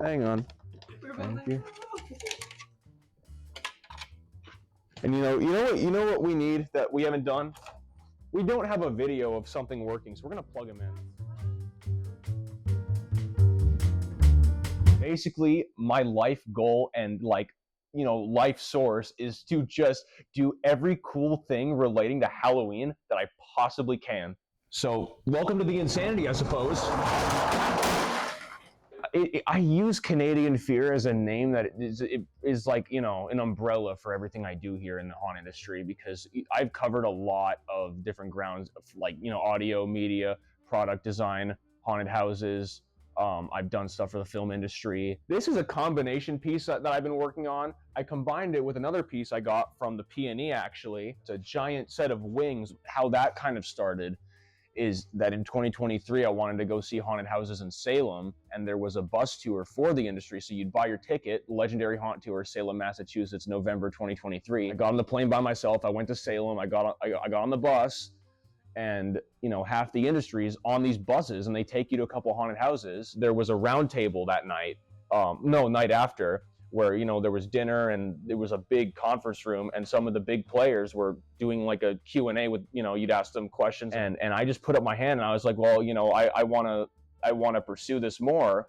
Hang on. Thank you. And you know what we need that we haven't done? We don't have a video of something working, so we're gonna plug them in. Basically, my life goal and life source is to just do every cool thing relating to Halloween that I possibly can. So, welcome to the insanity, I suppose. I use Canadian Fear as a name that is like, an umbrella for everything I do here in the haunt industry, because I've covered a lot of different grounds, like, audio, media, product design, haunted houses. I've done stuff for the film industry. This is a combination piece that I've been working on. I combined it with another piece I got from the P&E, actually. It's a giant set of wings. How that kind of started is that in 2023, I wanted to go see haunted houses in Salem, and there was a bus tour for the industry. So you'd buy your ticket, Legendary Haunt Tour, Salem, Massachusetts, November 2023. I got on the plane by myself. I went to Salem. I got on the bus, and half the industry is on these buses, and they take you to a couple haunted houses. There was a round table that night, night after, where there was dinner, and it was a big conference room, and some of the big players were doing like a Q&A with, you'd ask them questions, and I just put up my hand, and I was like, well, I want to pursue this more.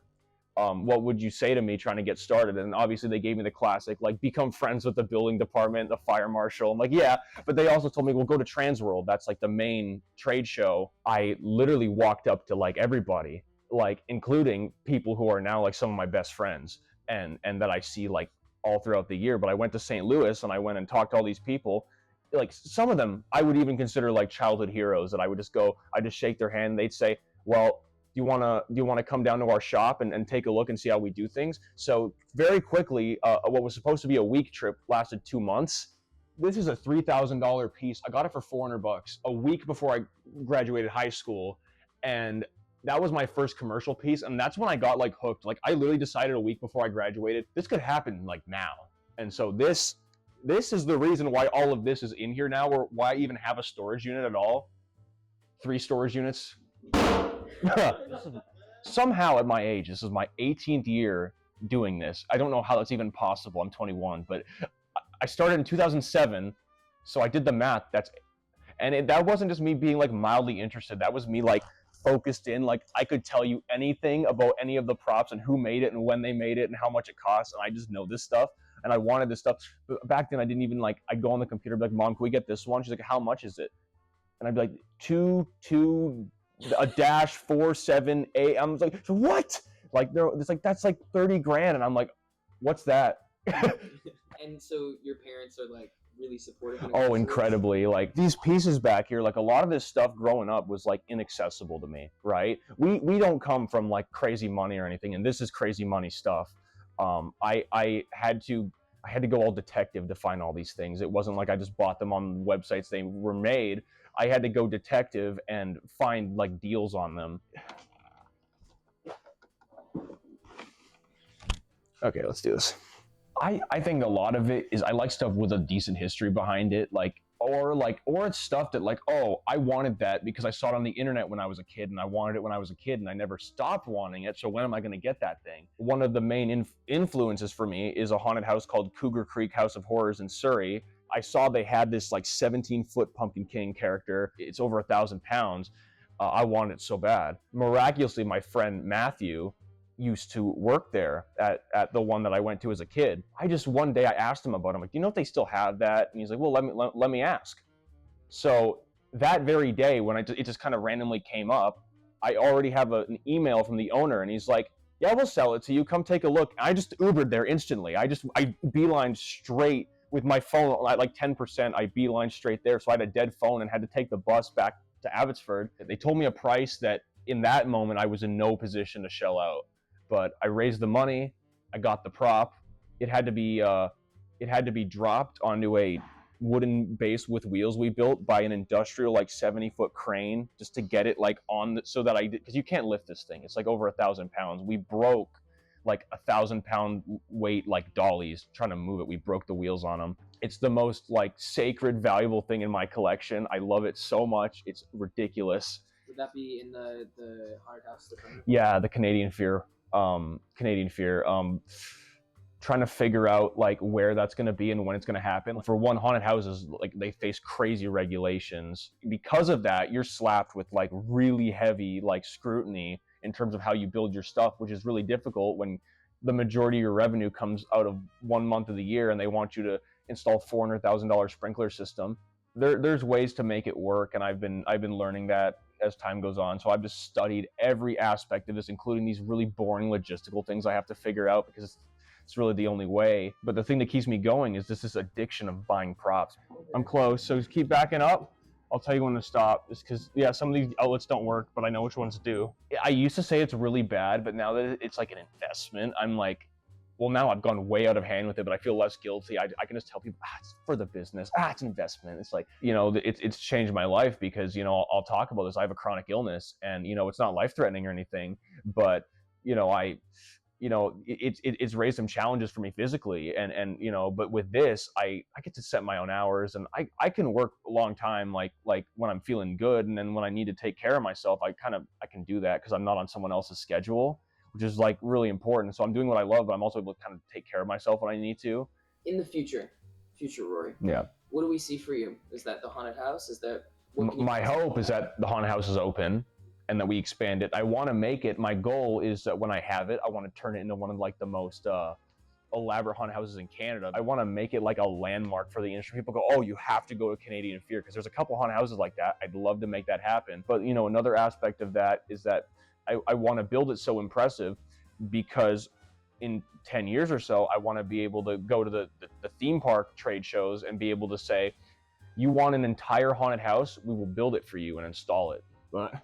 What would you say to me trying to get started? And obviously they gave me the classic, like, become friends with the building department, the fire marshal. I'm like, yeah, but they also told me, well, go to Transworld. That's like the main trade show. I literally walked up to like everybody, like including people who are now like some of my best friends and that I see like all throughout the year. But I went to St. Louis and I went and talked to all these people. Like some of them I would even consider like childhood heroes, that I would just go, I just shake their hand. They'd say, well, do you want to come down to our shop and take a look and see how we do things? So very quickly, what was supposed to be a week trip lasted 2 months. This is a $3,000 piece. I got it for $400 a week before I graduated high school, and that was my first commercial piece. And that's when I got like hooked. Like I literally decided a week before I graduated, this could happen like now. And so this is the reason why all of this is in here now, or why I even have a storage unit at all. 3 storage units. Somehow at my age, this is my 18th year doing this. I don't know how that's even possible. I'm 21, but I started in 2007, so I did the math. That wasn't just me being like mildly interested. That was me like focused in. Like I could tell you anything about any of the props and who made it and when they made it and how much it costs, and I just know this stuff. And I wanted this stuff. But back then, I didn't even like. I'd go on the computer, and be like, "Mom, can we get this one?" She's like, "How much is it?" And I'd be like, -478. I'm like, what? Like it's like, that's like 30 grand, and I'm like, what's that? And so your parents are like really supportive? Oh, incredibly. Like these pieces back here, like a lot of this stuff growing up was like inaccessible to me, right? We don't come from like crazy money or anything, and this is crazy money stuff. I had to go all detective to find all these things. It wasn't like I just bought them on websites they were made. I had to go detective and find like deals on them. Okay, let's do this. I think a lot of it is I like stuff with a decent history behind it, or it's stuff that like, oh, I wanted that because I saw it on the internet when I was a kid, and I wanted it when I was a kid, and I never stopped wanting it. So when am I going to get that thing? One of the main influences for me is a haunted house called Cougar Creek House of Horrors in Surrey. I saw they had this like 17-foot Pumpkin King character. It's over 1,000 pounds. I wanted it so bad. Miraculously, my friend Matthew used to work there at the one that I went to as a kid. One day I asked him about it. I'm like, do you know if they still have that? And he's like, well, let me ask. So that very day when it just kind of randomly came up, I already have an email from the owner, and he's like, yeah, we'll sell it to you. Come take a look. I just Ubered there instantly. I beelined straight with my phone at like 10%. I beelined straight there. So I had a dead phone and had to take the bus back to Abbotsford. They told me a price that in that moment I was in no position to shell out. But I raised the money, I got the prop. It had to be dropped onto a wooden base with wheels we built by an industrial like 70-foot crane just to get it like on so that because you can't lift this thing. It's like over 1,000 pounds. We broke like 1,000-pound weight like dollies trying to move it. We broke the wheels on them. It's the most like sacred, valuable thing in my collection. I love it so much. It's ridiculous. Would that be in the haunted house? Yeah, the Canadian Fear Canadian Fear. Trying to figure out like where that's going to be and when it's going to happen. For one, haunted houses, like they face crazy regulations. Because of that, you're slapped with like really heavy like scrutiny in terms of how you build your stuff, which is really difficult when the majority of your revenue comes out of 1 month of the year and they want you to install $400,000 sprinkler system. There's ways to make it work, and I've been learning that as time goes on. So I've just studied every aspect of this, including these really boring logistical things I have to figure out because it's really the only way. But the thing that keeps me going is just this addiction of buying props. I'm close, so just keep backing up. I'll tell you when to stop, just because, yeah, some of these outlets don't work, but I know which ones do. I used to say it's really bad, but now that it's like an investment, I'm like, well, now I've gone way out of hand with it, but I feel less guilty. I can just tell people, it's for the business. It's an investment. It's like, it's changed my life because, I'll talk about this. I have a chronic illness, and, it's not life-threatening or anything, but, it's raised some challenges for me physically, and but with this, I get to set my own hours, and I can work a long time, like when I'm feeling good, and then when I need to take care of myself, I can do that because I'm not on someone else's schedule, which is like really important. So I'm doing what I love, but I'm also able to kind of take care of myself when I need to. In the future Rory, yeah, what do we see for you? Is that the haunted house? Is that my hope is that the haunted house is open and that we expand it. I want to make it, my goal is that when I have it, I want to turn it into one of like the most elaborate haunted houses in Canada. I want to make it like a landmark for the industry. People go, oh, you have to go to Canadian Fear, because there's a couple haunted houses like that. I'd love to make that happen. But another aspect of that is that I want to build it so impressive because in 10 years or so, I want to be able to go to the theme park trade shows and be able to say, you want an entire haunted house? We will build it for you and install it. But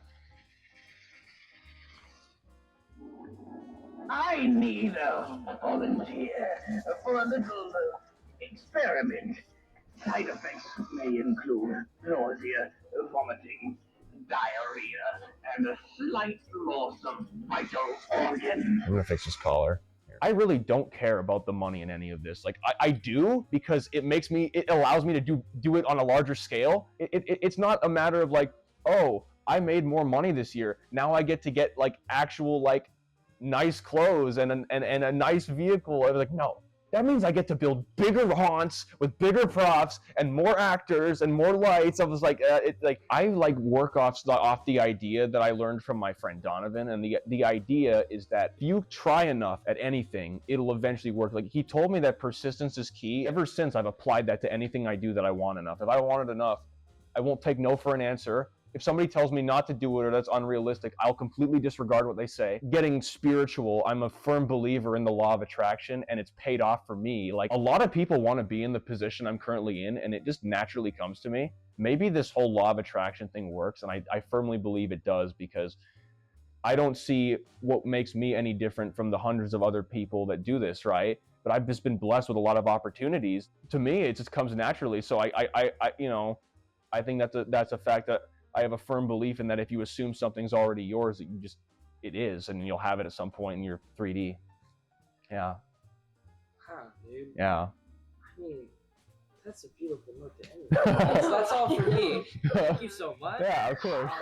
I need a volunteer for a little experiment. Side effects may include nausea, vomiting, diarrhea, and a slight loss of vital organs. I'm gonna fix this collar. I really don't care about the money in any of this. Like I do, because it allows me to do it on a larger scale. It's not a matter of like, oh, I made more money this year, now I get like actual like nice clothes and a nice vehicle. I was like, no, that means I get to build bigger haunts with bigger props and more actors and more lights. I was like, I like work off the idea that I learned from my friend Donovan, and the idea is that if you try enough at anything, it'll eventually work. Like he told me that persistence is key. Ever since, I've applied that to anything I do that I want enough. If I want it enough, I won't take no for an answer. If somebody tells me not to do it or that's unrealistic, I'll completely disregard what they say. Getting spiritual, I'm a firm believer in the law of attraction, and it's paid off for me. Like a lot of people want to be in the position I'm currently in, and it just naturally comes to me. Maybe this whole law of attraction thing works, and I firmly believe it does, because I don't see what makes me any different from the hundreds of other people that do this, right? But I've just been blessed with a lot of opportunities. To me, it just comes naturally. So I think that's a fact that I have a firm belief in, that if you assume something's already yours, that it is, and you'll have it at some point in your 3D. Yeah. Huh, dude. Yeah. I mean, that's a beautiful note to end. That's all for me. Thank you so much. Yeah, of course.